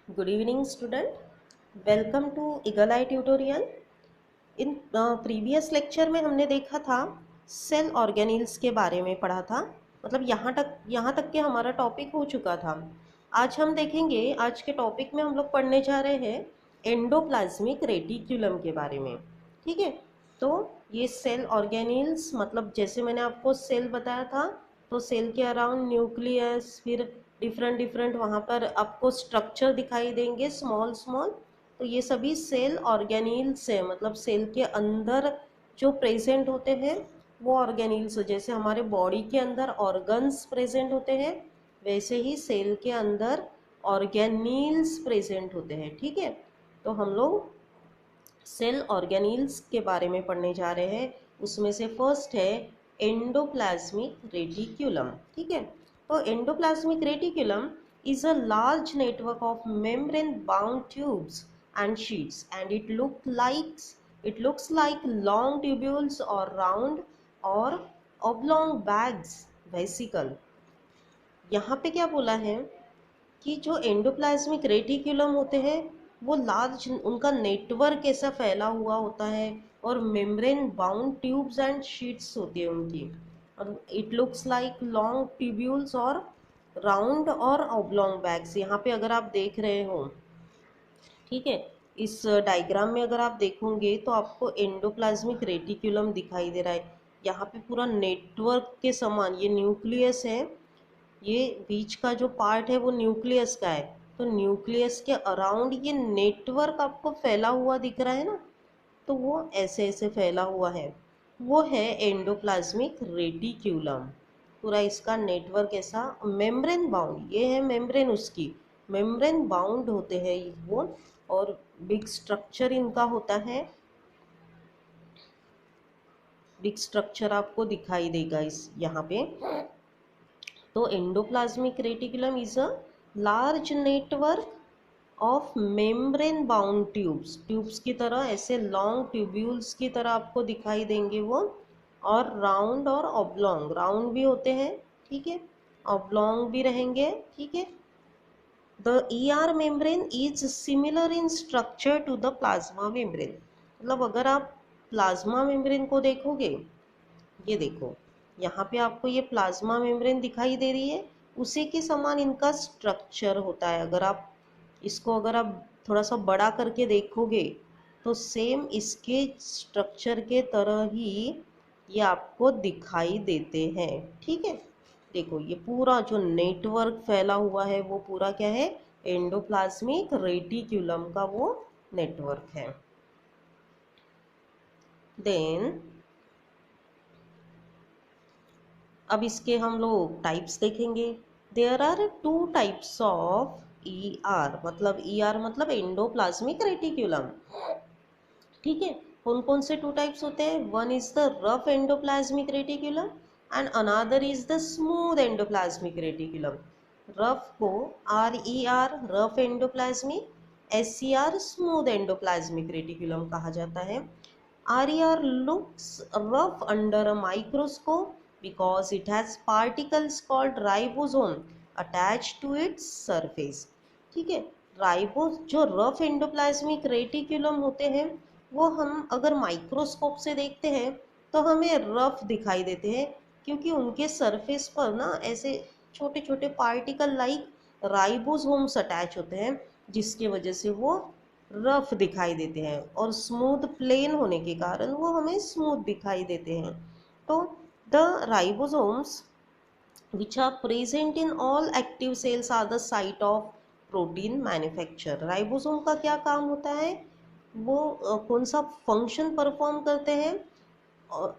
Good evening, student. Welcome to Eagle Eye Tutorial. In previous lecture में हमने देखा था सेल ऑर्गेनील्स के बारे में पढ़ा था। मतलब यहाँ तक के हमारा टॉपिक हो चुका था। आज हम देखेंगे, आज के टॉपिक में हम लोग पढ़ने जा रहे हैं एंडोप्लाज्मिक रेटिक्यूलम के बारे में। ठीक है, तो ये सेल ऑर्गेनील्स मतलब जैसे मैंने आपको सेल बताया था, तो सेल के अराउंड न्यूक्लियस, फिर डिफरेंट डिफरेंट वहाँ पर आपको स्ट्रक्चर दिखाई देंगे स्मॉल स्मॉल। तो ये सभी सेल ऑर्गेनील्स है, मतलब सेल के अंदर जो प्रेजेंट होते हैं वो ऑर्गेनील्स। जैसे हमारे बॉडी के अंदर ऑर्गन्स प्रेजेंट होते हैं, वैसे ही सेल के अंदर ऑर्गेनील्स प्रेजेंट होते हैं। ठीक है, तो हम लोग सेल ऑर्गेनील्स के बारे में पढ़ने जा रहे हैं। उसमें से फर्स्ट है एंडोप्लाज्मिक रेटिक्यूलम। ठीक है, तो endoplasmic reticulum is a large network of membrane bound tubes and sheets, and it looks like long tubules or round or oblong bags vesicle। यहाँ पे क्या बोला है कि जो एंडोप्लाज्मिक रेटिक्यूलम होते हैं वो लार्ज, उनका नेटवर्क ऐसा फैला हुआ होता है और membrane bound tubes and sheets होती है उनकी। और it looks like long tubules और राउंड और ऑब्लॉन्ग बैग्स। यहाँ पे अगर आप देख रहे हो, ठीक है, इस डायग्राम में अगर आप देखोगे तो आपको एंडोप्लाज्मिक रेटिक्यूलम दिखाई दे रहा है। यहाँ पे पूरा नेटवर्क के समान ये न्यूक्लियस है, ये बीच का जो पार्ट है वो न्यूक्लियस का है। तो न्यूक्लियस के अराउंड ये नेटवर्क आपको फैला हुआ दिख रहा है ना, तो वो ऐसे ऐसे फैला हुआ है, वो है एंडोप्लाज्मिक रेटिक्यूलम। पूरा इसका नेटवर्क ऐसा मेम्ब्रेन बाउंड, ये है मेम्ब्रेन, उसकी मेम्ब्रेन बाउंड होते हैं वो। और बिग स्ट्रक्चर इनका होता है, बिग स्ट्रक्चर आपको दिखाई देगा इस यहाँ पे। तो endoplasmic reticulum is a large network of membrane bound tubes, tubes की तरह ऐसे लॉन्ग ट्यूब्यूल्स की तरह आपको दिखाई देंगे वो। और राउंड और ऑब्लॉन्ग, राउंड भी होते हैं, ठीक है, ऑब्लॉन्ग भी रहेंगे। ठीक है, the ER membrane is similar in structure to the plasma membrane. मतलब अगर आप प्लाज्मा मेम्ब्रेन को देखोगे, ये देखो यहाँ पे आपको ये प्लाज्मा मेम्ब्रेन दिखाई दे रही है, उसी के समान इनका स्ट्रक्चर होता है। अगर आप थोड़ा सा बड़ा करके देखोगे तो सेम इसके स्ट्रक्चर के तरह ही ये आपको दिखाई देते हैं। ठीक है, देखो ये पूरा जो नेटवर्क फैला हुआ है वो पूरा क्या है, एंडोप्लाज्मिक रेटिक्यूलम का वो नेटवर्क है। देन अब इसके हम लोग टाइप्स देखेंगे। There are two types of ER, मतलब ER मतलब एंडोप्लाज्मिक रेटिक्यूलम। ठीक है, कौन कौन से टू टाइप्स होते हैं? One is the rough endoplasmic reticulum and another is the smooth endoplasmic reticulum. Rough को RER rough endoplasmic, SER smooth endoplasmic reticulum कहा जाता है। RER looks rough under a microscope because it has particles called ribosome attached to its surface। ठीक है, जो rough endoplasmic reticulum होते हैं वो हम अगर माइक्रोस्कोप से देखते हैं तो हमें रफ दिखाई देते हैं, क्योंकि उनके सरफेस पर ना ऐसे छोटे छोटे पार्टिकल लाइक राइबोसोम्स अटैच होते हैं, जिसकी वजह से वो रफ दिखाई देते हैं। और स्मूथ प्लेन होने के कारण वो हमें स्मूथ दिखाई देते हैं। तो the ribosomes which are present in all active cells are the site of protein manufacture। Ribosome का क्या काम होता है, वो कौन सा फंक्शन परफॉर्म करते हैं?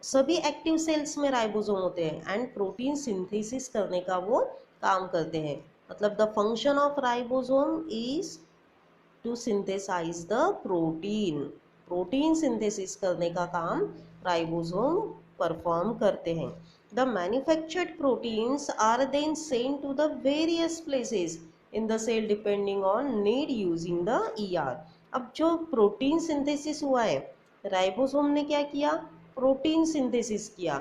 सभी एक्टिव सेल्स में राइबोसोम होते हैं एंड प्रोटीन सिंथेसिस करने का वो काम करते हैं। मतलब the function of ribosome is to synthesize the protein, protein synthesis करने का काम राइबोसोम परफॉर्म करते हैं। The manufactured proteins are then sent to the various places in the cell depending on need using the ER। अब जो protein synthesis हुआ है, ribosome ने क्या किया, प्रोटीन सिंथेसिस किया।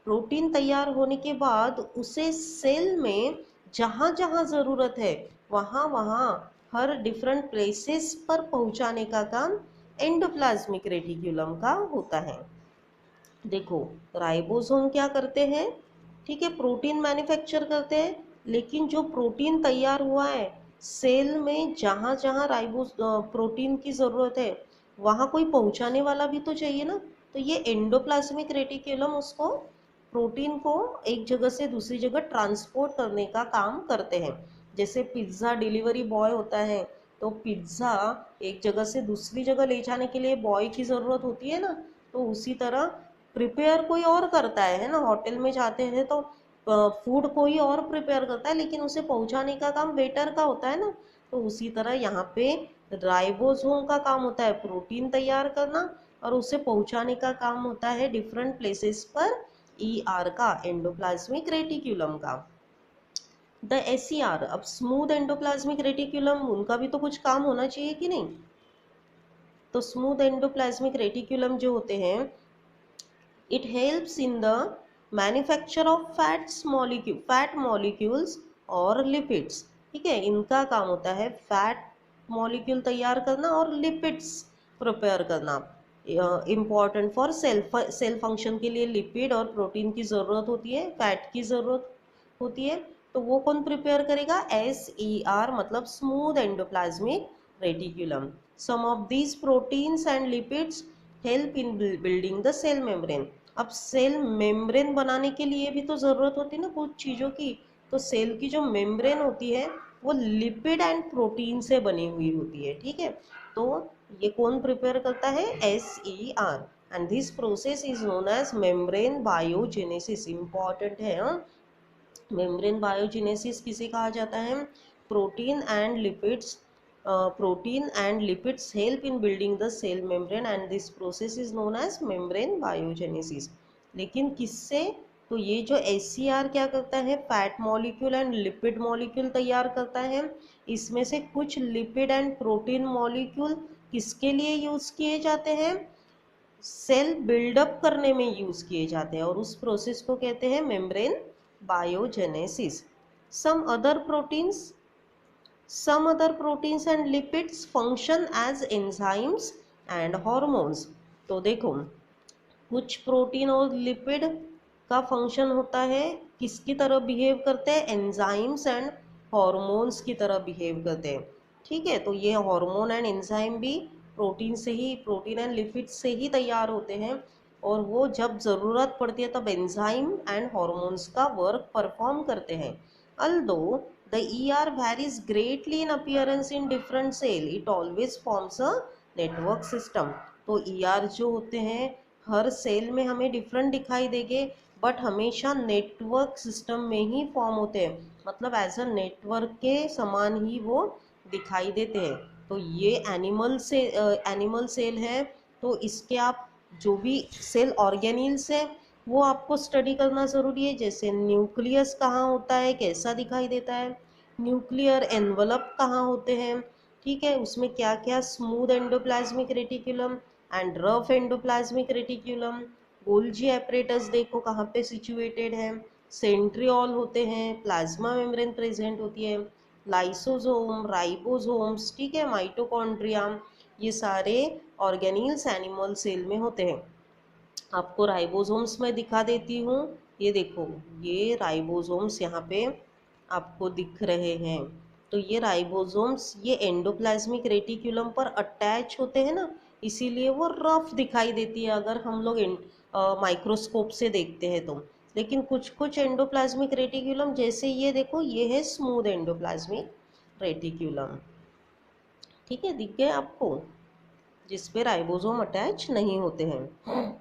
प्रोटीन तैयार होने के बाद उसे सेल में जहाँ जहाँ ज़रूरत है वहाँ वहाँ हर डिफरेंट प्लेसेस पर पहुंचाने का काम एंडोप्लाज्मिक रेटिक्यूलम का होता है। देखो, राइबोसोम क्या करते हैं, ठीक है, प्रोटीन मैन्युफैक्चर करते हैं, लेकिन जो प्रोटीन तैयार हुआ है सेल में, जहाँ जहाँ राइबोस प्रोटीन की ज़रूरत है वहाँ कोई पहुँचाने वाला भी तो चाहिए ना। तो ये एंडोप्लाज्मिक रेटिक्यूलम उसको, प्रोटीन को एक जगह से दूसरी जगह ट्रांसपोर्ट करने का काम करते हैं। जैसे पिज्ज़ा डिलीवरी बॉय होता है, तो पिज्ज़ा एक जगह से दूसरी जगह ले जाने के लिए बॉय की ज़रूरत होती है ना। तो उसी तरह प्रिपेयर कोई और करता है ना, होटल में जाते हैं तो फूड कोई और प्रिपेयर करता है, लेकिन उसे पहुंचाने का काम वेटर का होता है ना। तो उसी तरह यहाँ पे राइबोसोम का काम होता है प्रोटीन तैयार करना, और उसे पहुंचाने का काम होता है डिफरेंट प्लेसेस पर ईआर का, एंडोप्लाज्मिक रेटिक्यूलम का। द एसईआर, अब स्मूथ एंडोप्लाज्मिक रेटिक्यूलम, उनका भी तो कुछ काम होना चाहिए कि नहीं। तो स्मूथ एंडोप्लाज्मिक रेटिक्यूलम जो होते हैं, it helps in the manufacture of fat molecules और lipids। ठीक है, इनका काम होता है फैट मॉलिक्यूल तैयार करना और लिपिड्स प्रिपेयर करना। इम्पॉर्टेंट फॉर सेल फंक्शन के लिए लिपिड और प्रोटीन की ज़रूरत होती है, फैट की ज़रूरत होती है। तो वो कौन प्रिपेयर करेगा, SER, मतलब smooth endoplasmic reticulum. Some of these proteins and lipids help in building the cell membrane. अब सेल मेम्ब्रेन बनाने के लिए भी तो ज़रूरत होती है ना कुछ चीज़ों की। तो सेल की जो मेम्ब्रेन होती है वो लिपिड एंड प्रोटीन से बनी हुई होती है, ठीक है। तो ये कौन प्रिपेयर करता है, SER, and this process is known as membrane biogenesis. Important है, मेम्ब्रेन बायोजेनेसिस किसे कहा जाता है, protein and lipids, protein and lipids help in building the cell membrane and this process is known as membrane biogenesis। लेकिन किससे, तो ये जो SCR क्या करता है, fat molecule and lipid molecule तैयार करता है। इसमें से कुछ लिपिड एंड प्रोटीन मॉलिक्यूल किसके लिए यूज किए जाते हैं, सेल बिल्डअप करने में यूज किए जाते हैं, और उस प्रोसेस को कहते हैं membrane biogenesis. Some other proteins Some other proteins and lipids function as enzymes and hormones। तो देखो, कुछ प्रोटीन और लिपिड का फंक्शन होता है, किसकी तरह बिहेव करते हैं, एंजाइम्स एंड हॉर्मोन्स की तरह बिहेव करते हैं, ठीक है। तो ये हार्मोन एंड एंजाइम भी प्रोटीन से ही, प्रोटीन एंड लिपिड से ही तैयार होते हैं, और वो जब ज़रूरत पड़ती है तब एंजाइम एंड हॉर्मोन्स का वर्क परफॉर्म करते हैं। Although the ER varies greatly in appearance in different cell, it always forms a network system। तो ER जो होते हैं हर सेल में हमें डिफरेंट दिखाई देंगे, बट हमेशा नेटवर्क सिस्टम में ही फॉर्म होते हैं, मतलब एज अ नेटवर्क के समान ही वो दिखाई देते हैं। तो ये एनिमल सेल है, तो इसके आप जो भी सेल ऑर्गेनील्स है वो आपको स्टडी करना ज़रूरी है। जैसे न्यूक्लियस कहाँ होता है, कैसा दिखाई देता है, न्यूक्लियर एनवलप कहाँ होते हैं, ठीक है, उसमें क्या क्या, smooth endoplasmic reticulum and rough endoplasmic reticulum. Golgi apparatus देखो कहाँ पे सिचुएटेड है, सेंट्रियोल होते हैं, प्लाज्मा मेम्ब्रेन प्रेजेंट होती है, लाइसोसोम, राइबोसोम्स, ठीक है, माइटोकॉन्ड्रिया, ये सारे ऑर्गेनील्स एनिमल सेल में होते हैं। आपको राइबोसोम्स में दिखा देती हूँ, ये देखो, ये राइबोसोम्स यहाँ पे आपको दिख रहे हैं। तो ये राइबोसोम्स ये एंडोप्लाज्मिक रेटिकुलम पर अटैच होते हैं ना, इसीलिए वो रफ दिखाई देती है अगर हम लोग माइक्रोस्कोप से देखते हैं तो। लेकिन कुछ कुछ एंडोप्लाज्मिक रेटिकुलम, जैसे ये देखो, ये है स्मूथ एंडोप्लाज्मिक रेटिकुलम, ठीक है, दिख गए आपको, जिसपे राइबोसोम अटैच नहीं होते हैं।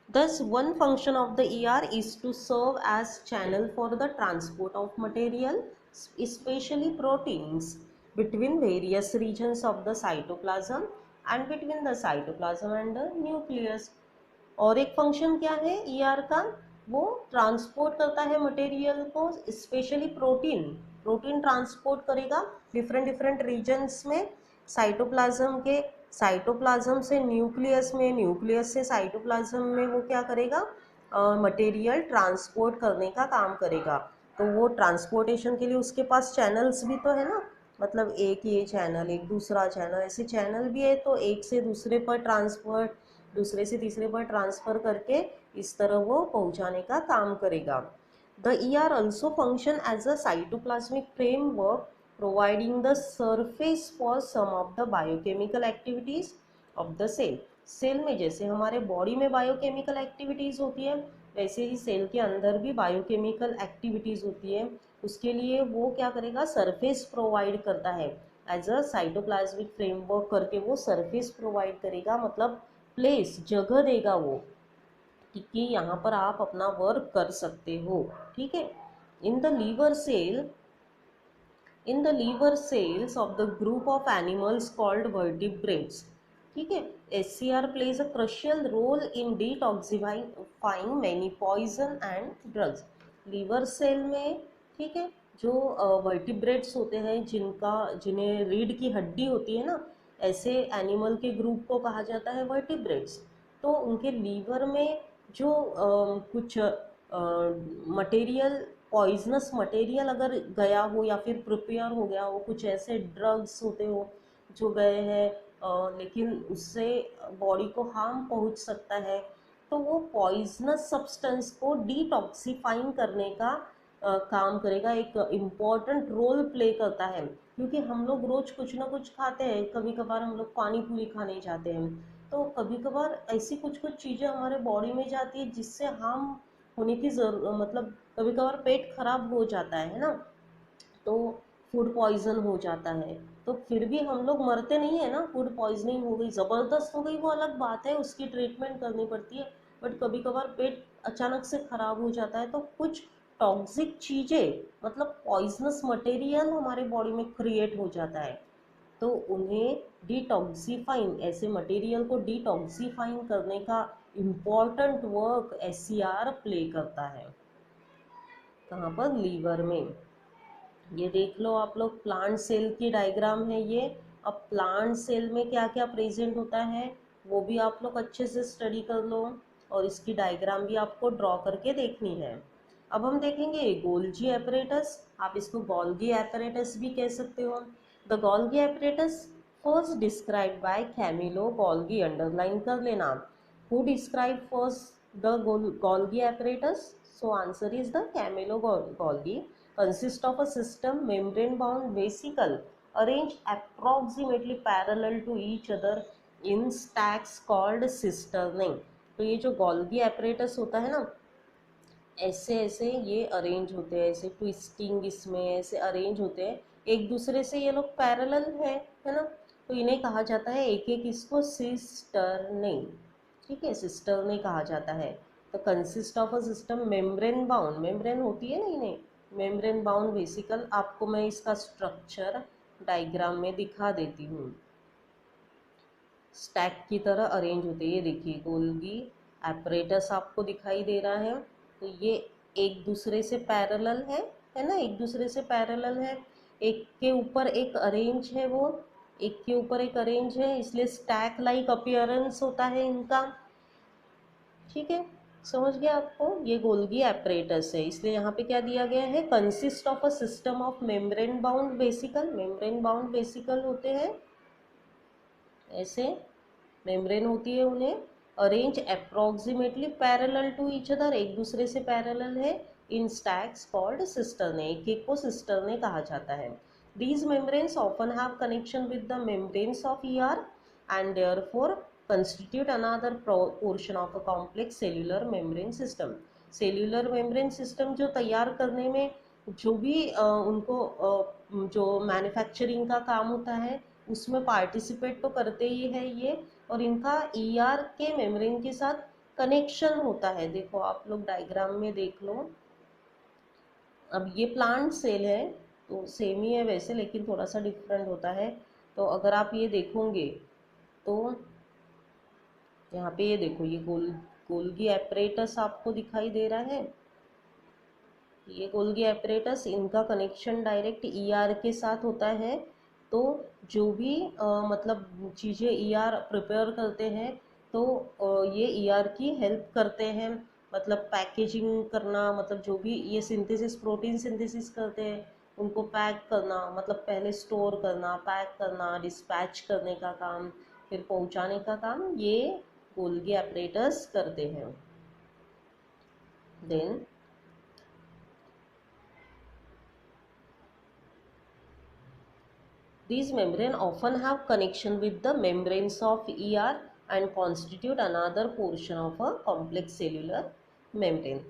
Thus, one function of the ER is to serve as channel for the transport of material, especially proteins, between various regions of the cytoplasm and between the cytoplasm and the nucleus। और एक function क्या है ER का, वो transport करता है material को, specially protein transport करेगा डिफरेंट डिफरेंट रीजन्स में, साइटोप्लाज्म से न्यूक्लियस में, न्यूक्लियस से साइटोप्लाज्म में वो क्या करेगा, मटेरियल ट्रांसपोर्ट करने का काम करेगा। तो वो ट्रांसपोर्टेशन के लिए उसके पास चैनल्स भी तो है ना, मतलब एक ये चैनल, एक दूसरा चैनल, ऐसे चैनल भी है, तो एक से दूसरे पर ट्रांसफर, दूसरे से तीसरे पर ट्रांसफर करके इस तरह वो पहुंचाने का काम करेगा। The ER also function as a cytoplasmic framework providing the surface for some of the biochemical activities of the cell। Cell में जैसे हमारे बॉडी में बायोकेमिकल एक्टिविटीज़ होती है, वैसे ही सेल के अंदर भी बायोकेमिकल एक्टिविटीज़ होती है। उसके लिए वो क्या करेगा, सरफेस प्रोवाइड करता है, एज अ साइटोप्लाज्मिक फ्रेमवर्क करके वो सरफेस प्रोवाइड करेगा, मतलब प्लेस, जगह देगा वो, कि यहाँ पर आप अपना वर्क कर सकते हो। ठीक है। In the liver cell, in the liver cells of the group of animals called vertebrates, ठीक है, SCR plays a crucial role in detoxifying many poison and drugs. Liver cell में, ठीक है, जो वर्टिब्रेट्स होते हैं, जिन्हें रीढ़ की हड्डी होती है ना, ऐसे एनिमल के ग्रुप को कहा जाता है वर्टिब्रेट्स। तो उनके लीवर में जो कुछ मटेरियल, पॉइजनस मटेरियल अगर गया हो या फिर प्रिपेयर हो गया हो, कुछ ऐसे ड्रग्स होते हो जो गए हैं, लेकिन उससे बॉडी को हार्म पहुंच सकता है, तो वो पॉइजनस सब्सटेंस को डिटॉक्सिफाइंग करने का काम करेगा, एक इम्पॉर्टेंट रोल प्ले करता है। क्योंकि हम लोग रोज कुछ ना कुछ खाते हैं, कभी कभार हम लोग पानी पूरी खाने जाते हैं, तो कभी कभार ऐसी कुछ कुछ चीज़ें हमारे बॉडी में जाती है जिससे हार्म होने की मतलब कभी कभार पेट खराब हो जाता है ना, तो फूड पॉइजन हो जाता है। तो फिर भी हम लोग मरते नहीं है ना, फूड पॉइजनिंग हो गई, ज़बरदस्त हो गई, वो अलग बात है, उसकी ट्रीटमेंट करनी पड़ती है। बट कभी कभार पेट अचानक से खराब हो जाता है, तो कुछ टॉक्सिक चीज़ें, मतलब पॉइजनस मटेरियल हमारे बॉडी में क्रिएट हो जाता है, तो उन्हें डिटॉक्सिफाइंग, ऐसे मटेरियल को डिटॉक्सिफाइंग करने का इम्पॉर्टेंट वर्क SCR प्ले करता है। कहाँ पर, लीवर में। ये देख लो आप लोग, प्लांट सेल की डायग्राम है ये। अब प्लांट सेल में क्या क्या प्रेजेंट होता है वो भी आप लोग अच्छे से स्टडी कर लो, और इसकी डायग्राम भी आपको ड्रॉ करके देखनी है। अब हम देखेंगे गोल्जी एपरेटस, आप इसको गोल्गी एपरेटस भी कह सकते हो। The Golgi apparatus first describe by Camillo Golgi, underline कर लेना। Who describe first the Golgi apparatus? So answer is the Camelo-Golgi, consist of a system membrane-bound vesicle arranged approximately parallel to each other in stacks called cisternae। तो ये जो Golgi apparatus होता है ना, ऐसे ऐसे ये अरेंज होते हैं, ऐसे ट्विस्टिंग इसमें ऐसे अरेंज होते हैं, एक दूसरे से ये लोग पैरेलल है ना, तो इन्हें कहा जाता है, एक एक इसको सिस्टर्ने, ठीक है, सिस्टर्ने कहा जाता है। तो consist of a system membrane bound, membrane होती है ना इन्हें, मेम्ब्रेन बाउंड वेसिकल, आपको मैं इसका स्ट्रक्चर डायग्राम में दिखा देती हूँ। स्टैक की तरह अरेंज होते हैं, ये देखिए गोल्गी एपरेटस आपको दिखाई दे रहा है, तो ये एक दूसरे से पैरेलल है ना, एक दूसरे से पैरेलल है, एक के ऊपर एक अरेंज है, वो एक के ऊपर एक अरेंज है, इसलिए स्टैक लाइक अपीयरेंस होता है इनका। ठीक है, समझ गया आपको, ये गोल्गी एपरेटस है, इसलिए यहाँ पे क्या दिया गया है, consist of a system of membrane bound vesicle, membrane bound vesicle होते हैं ऐसे, मेम्ब्रेन होती है उन्हें, arrange approximately parallel to each other, एक दूसरे से पैरेलल है, इन स्टैक्स कॉल्ड सिस्टर्ने, एक एक को सिस्टर्ने कहा जाता है। These membranes often have connection with the membranes of ER and therefore constitute another portion of a complex cellular membrane system। Cellular membrane system जो तैयार करने में जो भी उनको जो मैन्युफैक्चरिंग का काम होता है उसमें पार्टिसिपेट तो करते ही है ये, और इनका ER के मेम्ब्रेन के साथ कनेक्शन होता है। देखो आप लोग डायग्राम में देख लो, अब ये प्लांट सेल है तो सेम ही है वैसे, लेकिन थोड़ा सा डिफरेंट होता है। तो अगर आप ये देखोगे तो यहाँ पे ये देखो, ये गोल्गी एपरेटस आपको दिखाई दे रहा है, ये गोल्गी एपरेटस, इनका कनेक्शन डायरेक्ट ER के साथ होता है। तो जो भी मतलब चीज़ें ER प्रिपेयर करते हैं, तो ये ER की हेल्प करते हैं, मतलब पैकेजिंग करना, मतलब जो भी ये सिंथेसिस, प्रोटीन सिंथेसिस करते हैं, उनको पैक करना, मतलब पहले स्टोर करना, पैक करना, डिस्पैच करने का काम, फिर पहुंचाने का काम, ये गोल्गी ऑपरेटर्स करते हैं। Then these membrane often have connection with the membranes of ER and constitute another portion of a complex cellular membrane.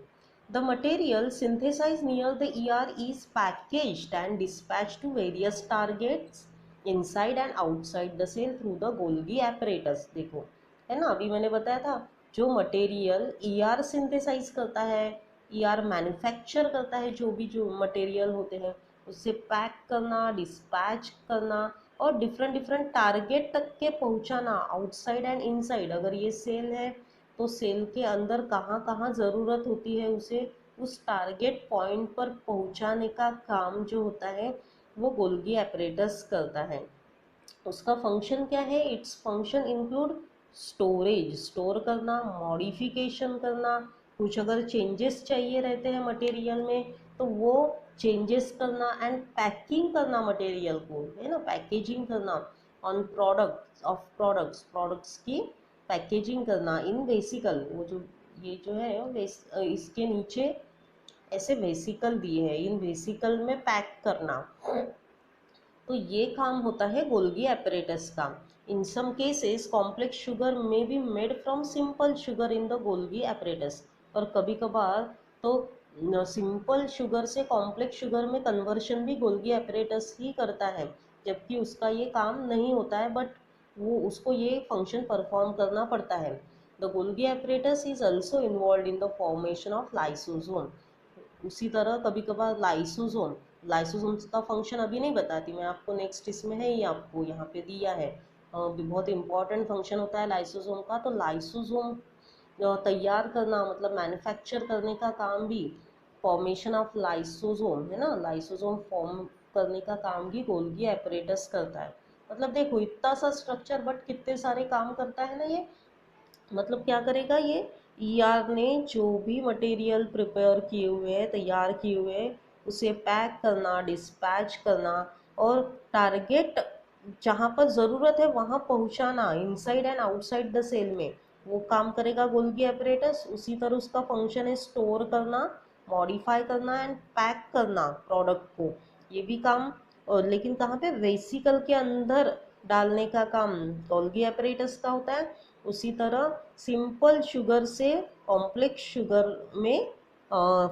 The material synthesized near the ER is packaged and dispatched to various targets inside and outside the cell through the Golgi apparatus. देखो है ना, अभी मैंने बताया था जो material ER synthesise करता है, ER मैन्युफैक्चर करता है, जो मटेरियल होते हैं उससे पैक करना, डिस्पैच करना और डिफरेंट डिफरेंट टारगेट तक के पहुंचाना, आउटसाइड एंड इनसाइड। अगर ये सेल है तो सेल के अंदर कहाँ कहाँ ज़रूरत होती है उसे उस टारगेट पॉइंट पर पहुंचाने का काम जो होता है वो गोल्गी एपरेटस करता है। उसका फंक्शन क्या है? Its function include storage, store करना, मॉडिफिकेशन करना, कुछ अगर चेंजेस चाहिए रहते हैं मटेरियल में तो वो चेंजेस करना, एंड पैकिंग करना मटेरियल को, है ना, पैकेजिंग करना ऑन प्रोडक्ट्स ऑफ प्रोडक्ट्स की पैकेजिंग करना इन वेसिकल। वो जो ये जो है इसके नीचे ऐसे वेसिकल दिए हैं, इन वेसिकल में पैक करना, तो ये काम होता है गोल्गी एपरेटस का। इन सम केसेस कॉम्प्लेक्स शुगर में be made from simple sugar in the Golgi apparatus, और कभी कभार तो सिंपल शुगर से कॉम्प्लेक्स शुगर में कन्वर्शन भी गोल्गी एपरेटस ही करता है, जबकि उसका ये काम नहीं होता है, बट वो उसको ये फंक्शन परफॉर्म करना पड़ता है। The Golgi apparatus is also involve in the formation of lysosome. उसी तरह कभी कभार लाइसोसोम का फंक्शन अभी नहीं बताती मैं आपको, नेक्स्ट इसमें है ही, आपको यहाँ पे दिया है। बहुत इंपॉर्टेंट फंक्शन होता है लाइसोसोम का। तो लाइसोसोम तैयार करना मतलब मैन्युफैक्चर करने का काम भी, फॉर्मेशन ऑफ लाइसोसोम है ना, लाइसोसोम फॉर्म करने का काम भी गोल्गी एपरेटस करता है। मतलब देखो इतना सा स्ट्रक्चर बट कितने सारे काम करता है ना ये। मतलब क्या करेगा ये, ईआर ने जो भी मटेरियल प्रिपेयर किए हुए हैं, तैयार किए हुए हैं, उसे पैक करना, डिस्पैच करना और टारगेट जहाँ पर ज़रूरत है वहाँ पहुँचाना, inside and outside the cell में, वो काम करेगा गोल्गी एपरेटस। उसी तरह उसका फंक्शन है स्टोर करना, मॉडिफाई करना एंड पैक करना प्रोडक्ट को, ये भी काम। और लेकिन कहाँ पे, वेसिकल के अंदर डालने का काम गोल्गी एपरेटस का होता है। उसी तरह सिंपल शुगर से कॉम्प्लेक्स शुगर में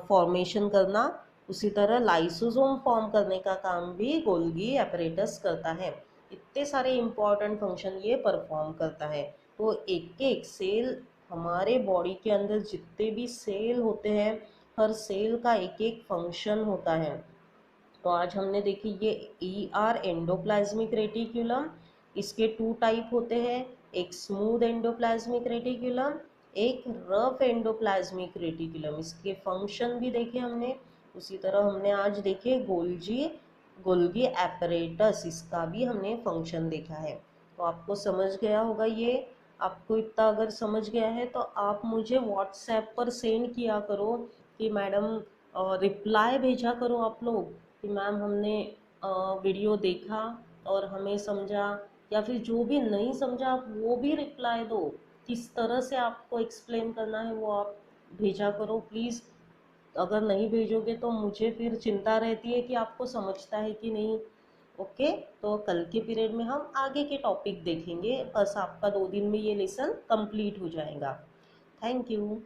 फॉर्मेशन करना, उसी तरह लाइसोसोम फॉर्म करने का काम भी गोल्गी एपरेटस करता है। इतने सारे इम्पॉर्टेंट फंक्शन ये परफॉर्म करता है। तो एक एक सेल, हमारे बॉडी के अंदर जितने भी सेल होते हैं, हर सेल का एक एक फंक्शन होता है। तो आज हमने देखी ये ER एंडोप्लाज्मिक रेटिकुलम, इसके टू टाइप होते हैं, एक स्मूथ एंडोप्लाज्मिक रेटिकुलम, एक रफ एंडोप्लाज्मिक रेटिकुलम। इसके फंक्शन भी देखे हमने। उसी तरह हमने आज देखे गोल्गी एपरेटस, इसका भी हमने फंक्शन देखा है। तो आपको समझ गया होगा ये। आपको इतना अगर समझ गया है तो आप मुझे व्हाट्सएप पर सेंड किया करो कि मैडम, रिप्लाई भेजा करो आप लोग कि मैम हमने वीडियो देखा और हमें समझा, या फिर जो भी नहीं समझा आप वो भी रिप्लाई दो, किस तरह से आपको एक्सप्लेन करना है वो आप भेजा करो प्लीज़। अगर नहीं भेजोगे तो मुझे फिर चिंता रहती है कि आपको समझता है कि नहीं। ओके, तो कल के पीरियड में हम आगे के टॉपिक देखेंगे, बस आपका 2 दिन में ये लेसन कंप्लीट हो जाएगा। Thank you.